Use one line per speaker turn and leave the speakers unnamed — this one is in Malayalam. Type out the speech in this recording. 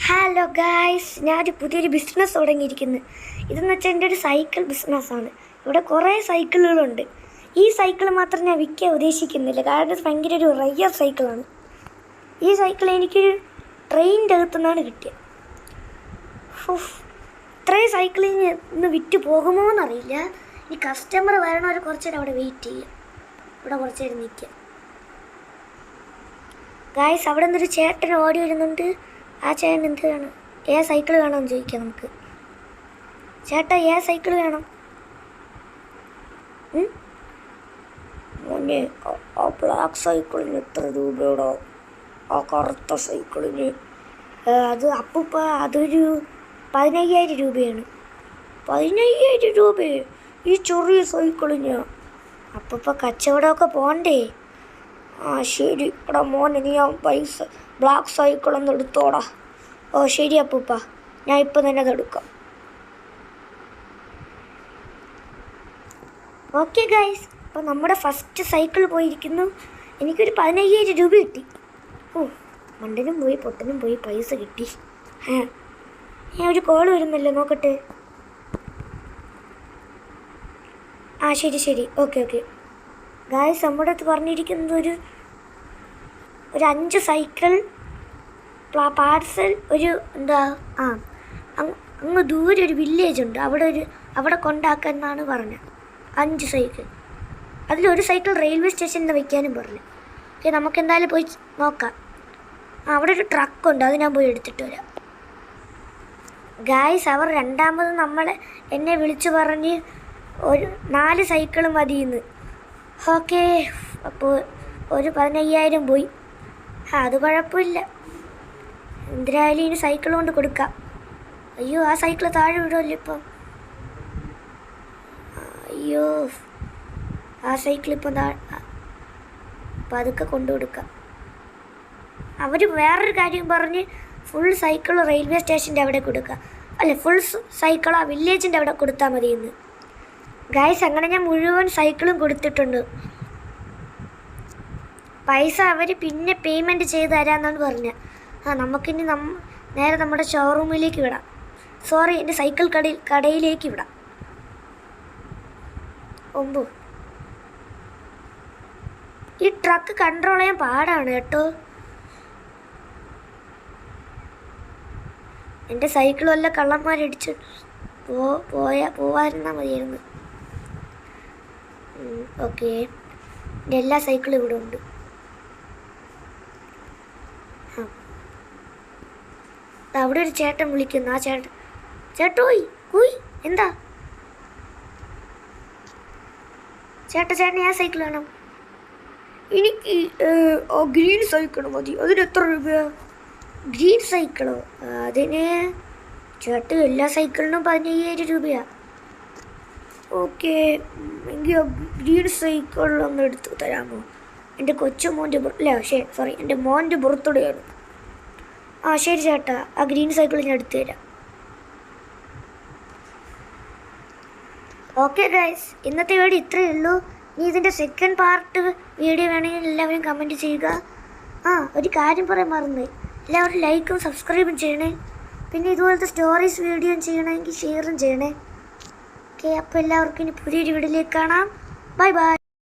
ഹലോ ഗായ്സ്, ഞാനൊരു പുതിയൊരു ബിസിനസ് തുടങ്ങിയിരിക്കുന്നു. ഇതെന്ന് വെച്ചാൽ എൻ്റെ ഒരു സൈക്കിൾ ബിസിനസ്സാണ്. ഇവിടെ കുറേ സൈക്കിളുകളുണ്ട്. ഈ സൈക്കിൾ മാത്രം ഞാൻ വിൽക്കാൻ ഉദ്ദേശിക്കുന്നില്ല, കാരണം ഇത് ഭയങ്കര ഒരു റയർ സൈക്കിളാണ്. ഈ സൈക്കിൾ എനിക്കൊരു ട്രെയിനിൻ്റെ അകത്തുനിന്നാണ് കിട്ടിയത്. ഇത്രയും സൈക്കിളിൽ ഇന്ന് വിറ്റ് പോകുമോ എന്നറിയില്ല. ഈ കസ്റ്റമർ വരണവരെ കുറച്ച് നേരം അവിടെ വെയിറ്റ് ചെയ്യാം. ഇവിടെ കുറച്ച് നേരം നിൽക്കാം. ഗായ്സ്, അവിടെ നിന്നൊരു ചേട്ടൻ ഓടി വരുന്നുണ്ട്. ആ ചേട്ടൻ എന്ത് വേണം? സൈക്കിൾ വേണമെന്ന് ചോദിക്കാം നമുക്ക്. ചേട്ടാ, സൈക്കിൾ വേണം? മോനെ, ആ ബ്ലാക്ക് സൈക്കിളിന് എത്ര രൂപയോടോ? ആ കറുത്ത സൈക്കിളിന് അത് അപ്പൂപ്പ അതൊരു 15,000 രൂപയാണ്. 15,000 രൂപയെ ഈ ചെറിയ സൈക്കിളിന്? അപ്പൂപ്പ കച്ചവടമൊക്കെ പോണ്ടേ? ആ ശരി, എടാ മോനെ, നീ ആ പൈസ ബ്ലാക്ക് സൈക്കിളൊന്ന് എടുത്തോടാ. ഓ ശരി അപ്പൂപ്പ, ഞാൻ ഇപ്പം തന്നെ അതെടുക്കാം. ഓക്കെ ഗൈസ്, അപ്പോൾ നമ്മുടെ ഫസ്റ്റ് സൈക്കിൾ പോയിരിക്കുന്നു. എനിക്കൊരു 15,000 രൂപ കിട്ടി. മണ്ടനും പോയി പൊട്ടനും പോയി പൈസ കിട്ടി. ഞാൻ ഒരു കോൾ വരുന്നല്ലോ, നോക്കട്ടെ. ആ ശരി ശരി, ഓക്കെ ഓക്കെ. ഗായ്സ്, നമ്മുടെ അടുത്ത് പറഞ്ഞിരിക്കുന്നത് ഒരു 5 സൈക്കിൾ പാർസൽ. ഒരു എന്താ അങ്ങ് ദൂരെ ഒരു വില്ലേജ് ഉണ്ട്, അവിടെ കൊണ്ടാക്കാൻ എന്നാണ് പറഞ്ഞത്. 5 സൈക്കിൾ, അതിലൊരു സൈക്കിൾ റെയിൽവേ സ്റ്റേഷനിൽ വയ്ക്കാനും പറഞ്ഞു. ഓക്കെ, നമുക്ക് എന്തായാലും പോയി നോക്കാം. അവിടെ ഒരു ട്രക്കുണ്ട്, അത് ഞാൻ പോയി എടുത്തിട്ട് വരാം. ഗായ്സ്, അവർ രണ്ടാമത് എന്നെ വിളിച്ചു പറഞ്ഞ് ഒരു 4 സൈക്കിൾ മതിയെന്ന്. ഓക്കെ, അപ്പോൾ ഒരു 15,000 പോയി. അത് കുഴപ്പമില്ല. എന്തിനായാലും ഇനി സൈക്കിൾ കൊണ്ട് കൊടുക്കാം. അയ്യോ, ആ സൈക്കിൾ താഴെ വിടുമല്ലോ ഇപ്പം. അയ്യോ, ആ സൈക്കിൾ ഇപ്പം അതൊക്കെ കൊണ്ടു കൊടുക്കാം. അവർ വേറൊരു കാര്യം പറഞ്ഞ് ഫുൾ സൈക്കിൾ റെയിൽവേ സ്റ്റേഷൻ്റെ അവിടെ കൊടുക്കുക. അല്ല, ഫുൾ സൈക്കിൾ ആ വില്ലേജിൻ്റെ അവിടെ കൊടുത്താൽ മതിയെന്ന്. ഗായ്സ്, അങ്ങനെ ഞാൻ മുഴുവൻ സൈക്കിളും കൊടുത്തിട്ടുണ്ട്. പൈസ അവർ പിന്നെ പേയ്മെൻറ്റ് ചെയ്ത് തരാമെന്നാണ് പറഞ്ഞത്. നമുക്കിനി നേരെ നമ്മുടെ ഷോറൂമിലേക്ക് വിടാം. സോറി, എൻ്റെ സൈക്കിൾ കടയിലേക്ക് വിടാം. ഈ ട്രക്ക് കൺട്രോൾ ചെയ്യാൻ പാടാണ് കേട്ടോ. എൻ്റെ സൈക്കിൾ വല്ല കള്ളന്മാരടിച്ച് പോവാതിരുന്നാൽ മതിയായിരുന്നു. ഓക്കെ, എൻ്റെ എല്ലാ സൈക്കിളും ഇവിടെ ഉണ്ട്. അവിടെ ഒരു ചേട്ടൻ വിളിക്കുന്നു. ആ ചേട്ടോയ് കൂയ്, എന്താ ചേട്ടൻ ആ സൈക്കിൾ വേണം? എനിക്ക് ഗ്രീൻ സൈക്കിൾ മതി. അതിന് എത്ര രൂപയാ? ഗ്രീൻ സൈക്കിളോ? അതിന് ചേട്ടൻ എല്ലാ സൈക്കിളിനും 15,000 രൂപയാ. ഓക്കെ, എങ്കിൽ ഗ്രീൻ സൈക്കിൾ ഒന്ന് എടുത്ത് തരാമോ? എൻ്റെ എൻ്റെ മോൻ്റെ ബർത്ത്ഡേയാണ്. ആ ശരി ചേട്ടാ, ആ ഗ്രീൻ സൈക്കിൾ ഞാൻ എടുത്തു തരാം. ഓക്കെ ഗൈസ്, ഇന്നത്തെ വീഡിയോ ഇത്രയേ ഉള്ളൂ. ഇനി ഇതിൻ്റെ സെക്കൻഡ് പാർട്ട് വീഡിയോ വേണമെങ്കിൽ എല്ലാവരും കമൻറ്റ് ചെയ്യുക. ഒരു കാര്യം പറയാൻ മറന്നു, എല്ലാവരും ലൈക്കും സബ്സ്ക്രൈബും ചെയ്യണേ. പിന്നെ ഇതുപോലത്തെ സ്റ്റോറീസ് വീഡിയോയും ചെയ്യണമെങ്കിൽ ഷെയറും ചെയ്യണേ. ഓക്കെ, അപ്പോൾ എല്ലാവർക്കും ഇനി പുതിയൊരു വീഡിയോയിലേക്ക് കാണാം. Bye bye.